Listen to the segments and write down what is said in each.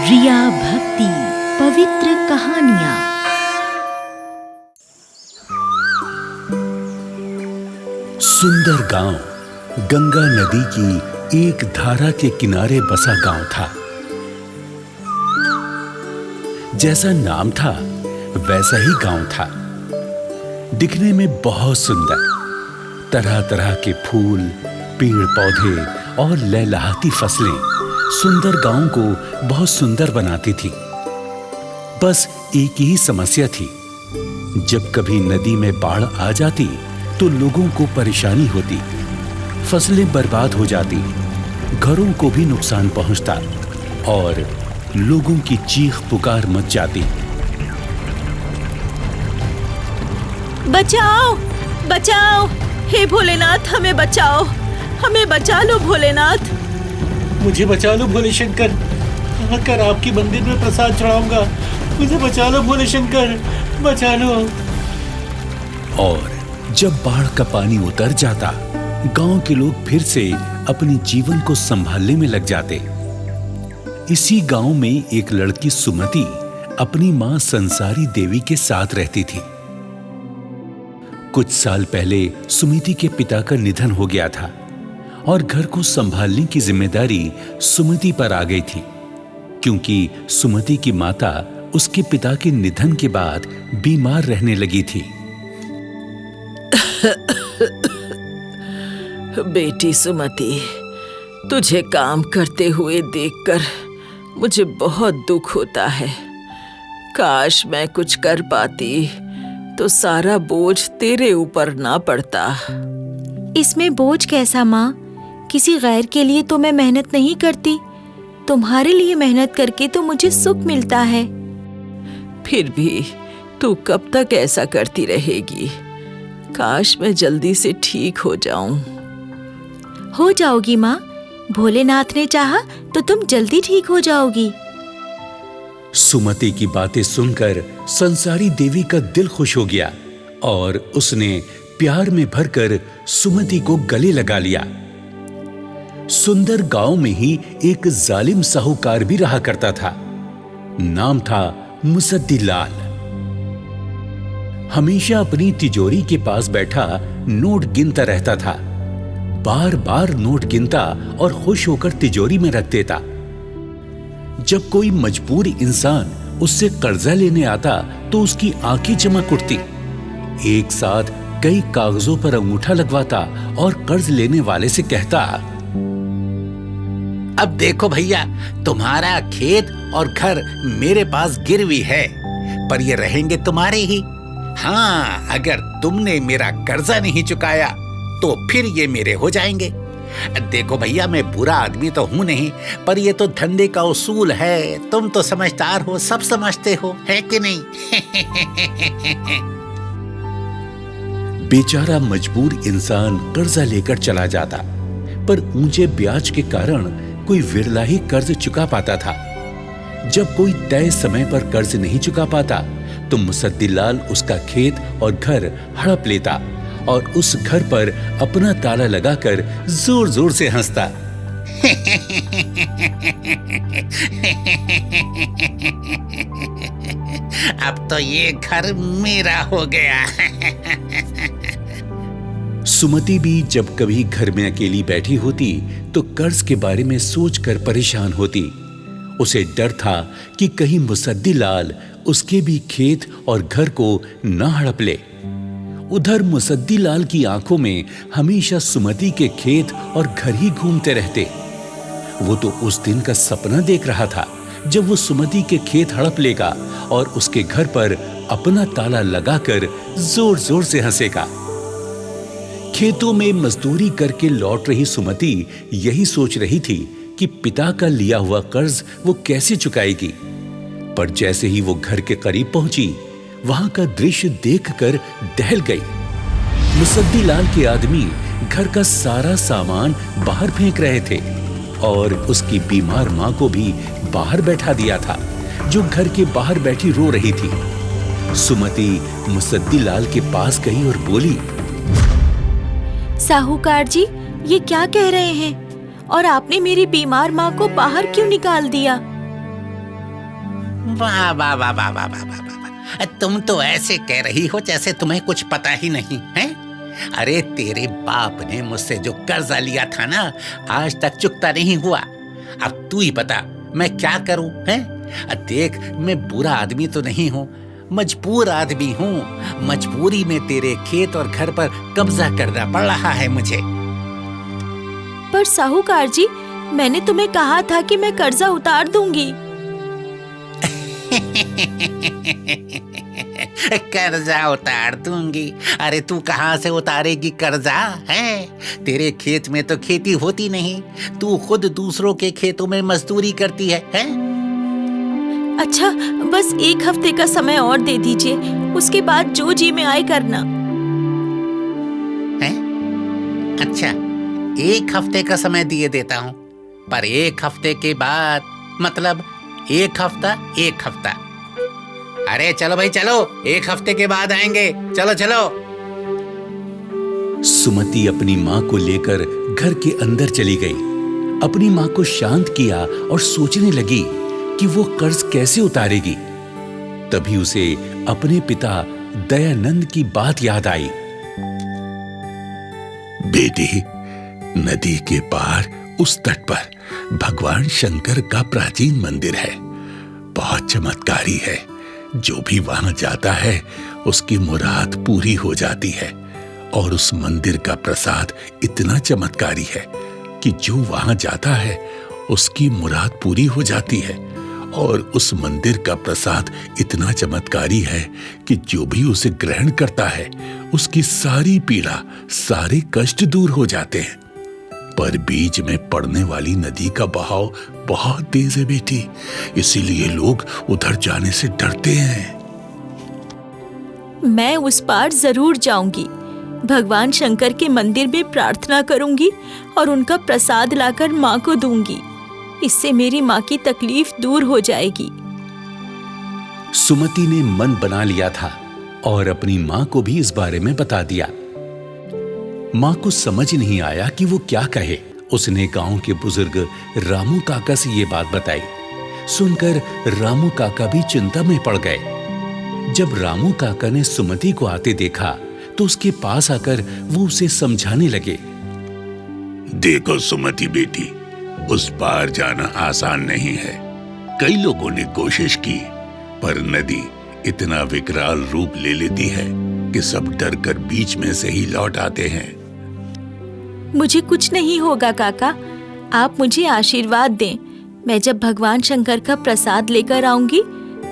रिया भक्ति पवित्र कहानियाँ। सुंदर गांव गंगा नदी की एक धारा के किनारे बसा गांव था। जैसा नाम था वैसा ही गांव था। दिखने में बहुत सुंदर, तरह तरह के फूल, पेड़ पौधे और लहलहाती फसलें सुंदर गांव को बहुत सुंदर बनाती थी। बस एक ही समस्या थी, जब कभी नदी में बाढ़ आ जाती तो लोगों को परेशानी होती, फसलें बर्बाद हो जाती, घरों को भी नुकसान पहुंचता और लोगों की चीख पुकार मच जाती। बचाओ, बचाओ, हे भोलेनाथ, हमें बचाओ, हमें बचा लो भोलेनाथ। मुझे बचा लो भोले शंकर, आकर आपकी मंदिर में प्रसाद चढ़ाऊंगा। मुझे बचा लो भोले शंकर, बचा लो। और जब बाढ़ का पानी उतर जाता, गांव के लोग फिर से अपने जीवन को संभालने में लग जाते। इसी गांव में एक लड़की सुमति अपनी मां संसारी देवी के साथ रहती थी। कुछ साल पहले सुमति के पिता का निधन हो गया था और घर को संभालने की जिम्मेदारी सुमति पर आ गई थी, क्योंकि सुमति की माता उसके पिता के निधन के बाद बीमार रहने लगी थी। बेटी सुमति, तुझे काम करते हुए देखकर मुझे बहुत दुख होता है। काश मैं कुछ कर पाती तो सारा बोझ तेरे ऊपर ना पड़ता। इसमें बोझ कैसा माँ? किसी गैर के लिए तो मैं मेहनत नहीं करती, तुम्हारे लिए मेहनत करके तो मुझे सुख मिलता है। फिर भी तू कब तक ऐसा करती रहेगी? काश मैं जल्दी से ठीक हो जाऊं। हो जाओगी माँ, भोलेनाथ ने चाहा तो तुम जल्दी ठीक हो जाओगी। सुमति की बातें सुनकर संसारी देवी का दिल खुश हो गया और उसने प्यार में भरकर सुमति को गले लगा लिया। सुंदर गांव में ही एक जालिम साहूकार भी रहा करता था। नाम था मुसद्दीलाल। हमेशा अपनी तिजोरी के पास बैठा नोट गिनता रहता था। बार बार नोट गिनता और खुश होकर तिजोरी में रख देता। जब कोई मजबूर इंसान उससे कर्जा लेने आता तो उसकी आंखें चमक उठती। एक साथ कई कागजों पर अंगूठा लगवाता और कर्ज लेने वाले से कहता, अब देखो भैया, तुम्हारा खेत और घर मेरे पास गिरवी है, पर ये रहेंगे तुम्हारे ही। हाँ, अगर तुमने मेरा कर्जा नहीं चुकाया तो फिर ये मेरे हो जाएंगे। देखो भैया, मैं बुरा आदमी तो हूं नहीं, पर ये तो धंधे का उसूल है। तुम तो समझदार हो, सब समझते हो, है कि नहीं? बेचारा मजबूर इंसान कर्जा लेकर चला जाता, पर ऊंचे ब्याज के कारण कोई विरला ही कर्ज चुका पाता था। जब कोई तय समय पर कर्ज नहीं चुका पाता तो मुसद्दीलाल उसका खेत और घर हड़प लेता और उस घर पर अपना ताला लगाकर जोर जोर से हंसता। अब तो ये घर मेरा हो गया। सुमति भी जब कभी घर में अकेली बैठी होती तो कर्ज के बारे में सोचकर परेशान होती। उसे डर था कि कहीं मुसद्दीलाल उसके भी खेत और घर को न हड़प ले। उधर मुसद्दीलाल की आंखों में हमेशा सुमति के खेत और घर ही घूमते रहते। वो तो उस दिन का सपना देख रहा था जब वो सुमति के खेत हड़प लेगा और उसके घर पर अपना ताला लगाकर जोर जोर से हंसेगा। खेतों में मजदूरी करके लौट रही सुमति यही सोच रही थी कि पिता का लिया हुआ कर्ज वो कैसे चुकाएगी। पर जैसे ही वो घर के करीब पहुंची, वहां का दृश्य देखकर दहल गई। मुसद्दीलाल के आदमी घर का सारा सामान बाहर फेंक रहे थे और उसकी बीमार मां को भी बाहर बैठा दिया था, जो घर के बाहर बैठी रो रही थी। सुमति मुसद्दीलाल के पास गई और बोली, साहूकार जी, ये क्या कह रहे हैं? और आपने मेरी बीमार माँ को बाहर क्यों निकाल दिया? वाह वाह वाह वाह वाह वाह वाह वाह, तुम तो ऐसे कह रही हो जैसे तुम्हें कुछ पता ही नहीं है। अरे तेरे बाप ने मुझसे जो कर्जा लिया था ना, आज तक चुकता नहीं हुआ। अब तू ही बता मैं क्या करूं हैं? देख, मैं बुरा आदमी तो नहीं हूं, मजबूर आदमी हूं। मजबूरी में तेरे खेत और घर पर कब्जा करना पड़ रहा है मुझे। पर साहूकार जी, मैंने तुम्हें कहा था कि मैं कर्जा उतार दूंगी। कर्जा उतार दूंगी? अरे तू कहाँ से उतारेगी कर्जा है? तेरे खेत में तो खेती होती नहीं, तू खुद दूसरों के खेतों में मजदूरी करती है? अच्छा, बस 1 हफ्ते का समय और दे दीजिए, उसके बाद जो जी में आए करना। है? अच्छा, 1 हफ्ते का समय दिए देता हूँ, पर 1 हफ्ते के बाद मतलब 1 हफ्ता 1 हफ्ता। अरे चलो भाई चलो, 1 हफ्ते के बाद आएंगे, चलो चलो। सुमति अपनी माँ को लेकर घर के अंदर चली गई। अपनी माँ को शांत किया और सोचने लगी कि वो कर्ज कैसे उतारेगी। तभी उसे अपने पिता दयानंद की बात याद आई। बेटी, नदी के पार उस तट पर भगवान शंकर का प्राचीन मंदिर है। बहुत चमत्कारी है। जो भी वहां जाता है उसकी मुराद पूरी हो जाती है। और उस मंदिर का प्रसाद इतना चमत्कारी है कि जो वहां जाता है उसकी मुराद पूरी हो जाती है। और उस मंदिर का प्रसाद इतना चमत्कारी है कि जो भी उसे ग्रहण करता है उसकी सारी पीड़ा, सारे कष्ट दूर हो जाते हैं। पर बीच में पड़ने वाली नदी का बहाव बहुत तेज है बेटी, इसीलिए लोग उधर जाने से डरते हैं। मैं उस पार जरूर जाऊंगी। भगवान शंकर के मंदिर में प्रार्थना करूंगी और उनका प्रसाद लाकर माँ को दूंगी। इससे मेरी माँ की तकलीफ दूर हो जाएगी। सुमति ने मन बना लिया था और अपनी माँ को भी इस बारे में बता दिया। माँ को समझ नहीं आया कि वो क्या कहे। उसने गांव के बुजुर्ग रामू काका से ये बात बताई। सुनकर रामू काका भी चिंता में पड़ गए। जब रामू काका ने सुमति को आते देखा तो उसके पास आकर वो उसे समझाने लगे। देखो सुमति बेटी, उस पार जाना आसान नहीं है। कई लोगों ने कोशिश की, पर नदी इतना विकराल रूप ले लेती है कि सब डर कर बीच में से ही लौट आते हैं। मुझे कुछ नहीं होगा काका, आप मुझे आशीर्वाद दें। मैं जब भगवान शंकर का प्रसाद लेकर आऊंगी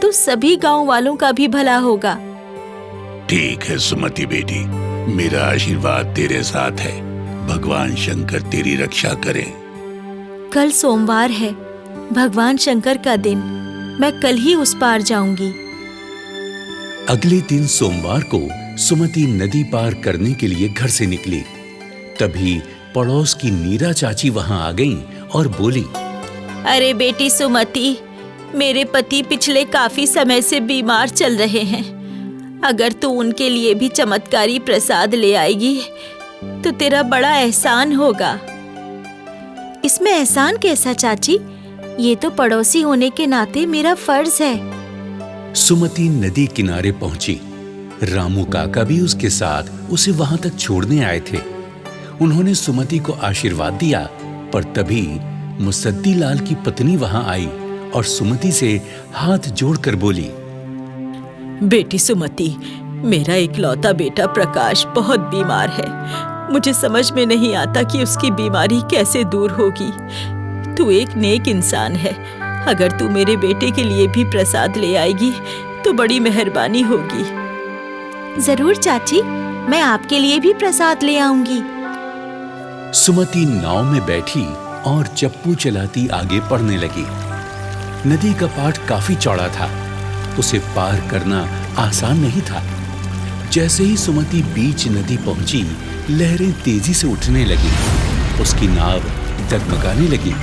तो सभी गांव वालों का भी भला होगा। ठीक है सुमति बेटी, मेरा आशीर्वाद तेरे साथ है। भगवान शंकर तेरी रक्षा करें। कल सोमवार है, भगवान शंकर का दिन। मैं कल ही उस पार जाऊंगी। अगले दिन सोमवार को सुमति नदी पार करने के लिए घर से निकली। तभी पड़ोस की नीरा चाची वहां आ गईं और बोली, अरे बेटी सुमति, मेरे पति पिछले काफी समय से बीमार चल रहे हैं। अगर तू उनके लिए भी चमत्कारी प्रसाद ले आएगी तो तेरा बड़ा एहसान होगा। इसमें एहसान कैसा चाची? ये तो पड़ोसी होने के नाते मेरा फर्ज है। सुमति नदी किनारे पहुंची। रामू काका भी उसके साथ उसे वहां तक छोड़ने आए थे। उन्होंने सुमति को आशीर्वाद दिया, पर तभी मुसद्दी लाल की पत्नी वहां आई और सुमति से हाथ जोड़कर बोली, बेटी सुमति, मेरा इकलौता बेटा प्रकाश बहुत बीमार है। मुझे समझ में नहीं आता कि उसकी बीमारी कैसे दूर होगी। तू एक नेक इंसान है। अगर तू मेरे बेटे के लिए भी प्रसाद ले आएगी तो बड़ी मेहरबानी होगी। जरूर चाची, मैं आपके लिए भी प्रसाद ले आऊंगी। सुमति नाव में बैठी और चप्पू चलाती आगे बढ़ने लगी। नदी का पाट काफी चौड़ा था, उसे पार करना आसान नहीं था। जैसे ही सुमति बीच नदी पहुंची, लहरें तेजी से उठने लगी। उसकी नाव डगमगाने लगी।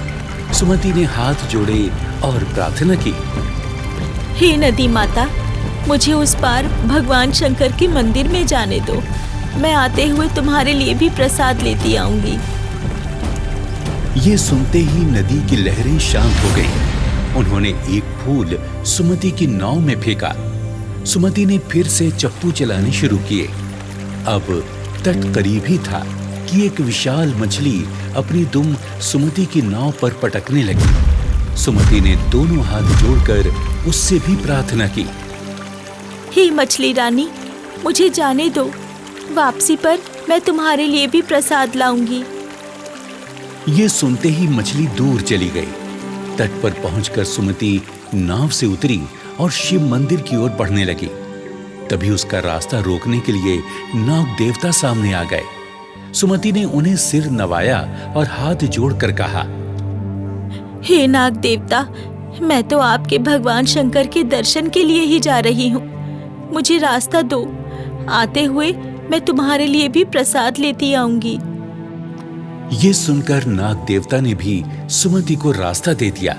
सुमति ने हाथ जोड़े और प्रार्थना की, हे नदी माता, मुझे उस पार भगवान शंकर के मंदिर में जाने दो। मैं आते हुए तुम्हारे लिए भी प्रसाद लेती आऊंगी। ये सुनते ही नदी की लहरें शांत हो गईं उन्होंने एक फूल सुमति की नाव में फेंका। सुमति ने फिर से चप्पू चलाने शुरू किए। अब तट करीब ही था कि एक विशाल मछली अपनी दुम सुमति की नाव पर पटकने लगी। सुमति ने दोनों हाथ जोड़कर उससे भी प्रार्थना की। हे मछली रानी, मुझे जाने दो। वापसी पर मैं तुम्हारे लिए भी प्रसाद लाऊंगी। ये सुनते ही मछली दूर चली गई। तट पर पहुंचकर सुमति नाव से उतरी और शिव मंदिर की ओर बढ़ने लगी। तभी उसका रास्ता रोकने के लिए नाग देवता सामने आ गए। सुमति ने उन्हें सिर नवाया और हाथ जोड़कर कहा, हे नाग देवता, मैं तो आपके भगवान शंकर के दर्शन के लिए ही जा रही हूँ। मुझे रास्ता दो। आते हुए मैं तुम्हारे लिए भी प्रसाद लेती आऊंगी। ये सुनकर नाग देवता ने भी सुमति को रास्ता दे दिया।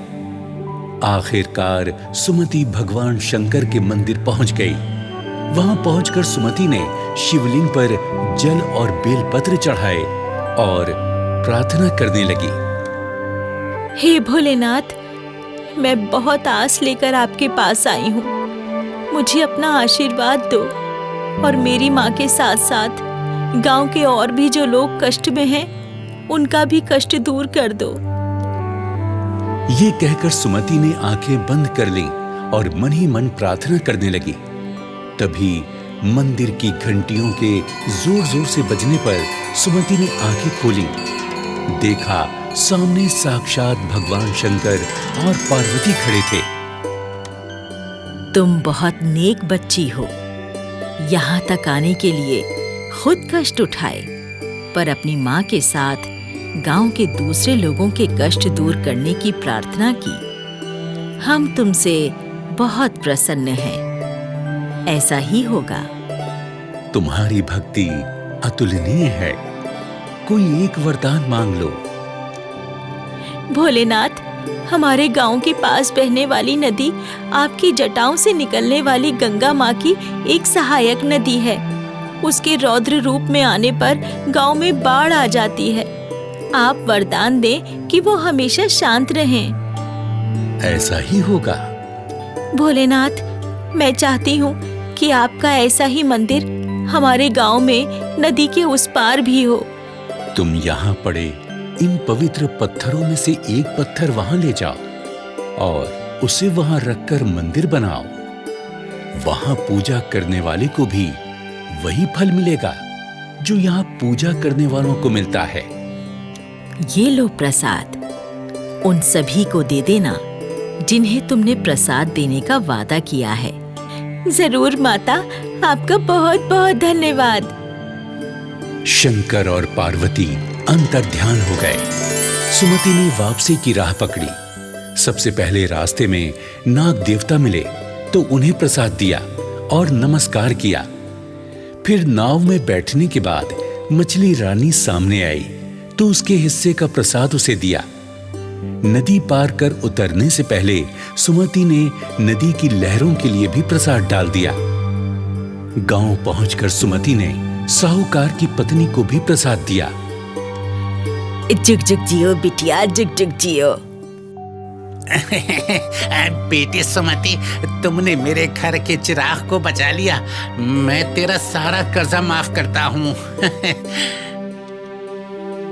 आखिरकार सुमति भगवान शंकर के मंदिर पहुंच गई। वहां पहुंचकर सुमति ने शिवलिंग पर जल और बेलपत्र चढ़ाए और प्रार्थना करने लगी। हे भोलेनाथ, मैं बहुत आस लेकर आपके पास आई हूँ। मुझे अपना आशीर्वाद दो और मेरी माँ के साथ साथ गांव के और भी जो लोग कष्ट में हैं, उनका भी कष्ट दूर कर दो। ये कहकर सुमति ने आंखें बंद कर लीं और मन ही मन प्रार्थना करने लगी। तभी मंदिर की घंटियों के जोर जोर से बजने पर सुमति ने आंखें खोली। देखा सामने साक्षात भगवान शंकर और पार्वती खड़े थे। तुम बहुत नेक बच्ची हो। यहाँ तक आने के लिए खुद कष्ट उठाए, पर अपनी माँ के साथ गांव के दूसरे लोगों के कष्ट दूर करने की प्रार्थना की। हम तुमसे बहुत प्रसन्न हैं। ऐसा ही होगा। तुम्हारी भक्ति अतुलनीय है। कोई एक वरदान मांग लो। भोलेनाथ, हमारे गांव के पास बहने वाली नदी आपकी जटाओं से निकलने वाली गंगा माँ की एक सहायक नदी है। उसके रौद्र रूप में आने पर गांव में बाढ़ आ जाती है। आप वरदान दें कि वो हमेशा शांत रहें। ऐसा ही होगा। भोलेनाथ, मैं चाहती हूँ कि आपका ऐसा ही मंदिर हमारे गांव में नदी के उस पार भी हो। तुम यहाँ पड़े इन पवित्र पत्थरों में से एक पत्थर वहां ले जाओ और उसे वहां रखकर मंदिर बनाओ। वहां पूजा करने वाले को भी वही फल मिलेगा जो यहाँ पूजा करने वालों को मिलता है। ये लो प्रसाद। उन सभी को दे देना जिन्हें तुमने प्रसाद देने का वादा किया है। जरूर माता, आपका बहुत बहुत धन्यवाद। शंकर और पार्वती अंतर्ध्यान हो गए। सुमति ने वापसी की राह पकड़ी। सबसे पहले रास्ते में नाग देवता मिले तो उन्हें प्रसाद दिया और नमस्कार किया। फिर नाव में बैठने के बाद मछली रानी सामने आई तो उसके हिस्से का प्रसाद उसे दिया। नदी पार कर उतरने से पहले सुमति ने नदी की लहरों के लिए भी प्रसाद डाल दिया। गांव पहुंचकर सुमति ने साहूकार की पत्नी को भी प्रसाद दिया। जुग जुग जियो बिटिया, जुग जुग जियो। बेटी सुमति, तुमने मेरे घर के चिराग को बचा लिया। मैं तेरा सारा कर्जा माफ करता हूँ।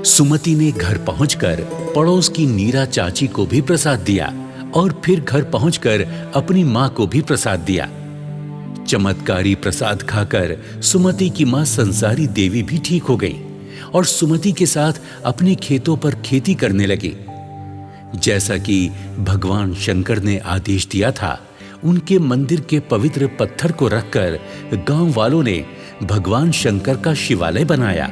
सुमति ने घर पहुंचकर पड़ोस की नीरा चाची को भी प्रसाद दिया और फिर घर पहुंचकर अपनी माँ को भी प्रसाद दिया। चमत्कारी प्रसाद खाकर सुमति की माँ संसारी देवी भी ठीक हो गई और सुमति के साथ अपने खेतों पर खेती करने लगी। जैसा कि भगवान शंकर ने आदेश दिया था, उनके मंदिर के पवित्र पत्थर को रखकर गांव वालों ने भगवान शंकर का शिवालय बनाया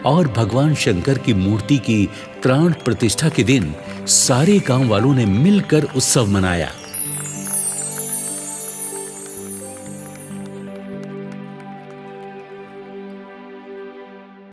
और भगवान शंकर की मूर्ति की प्राण प्रतिष्ठा के दिन सारे गांव वालों ने मिलकर उत्सव मनाया।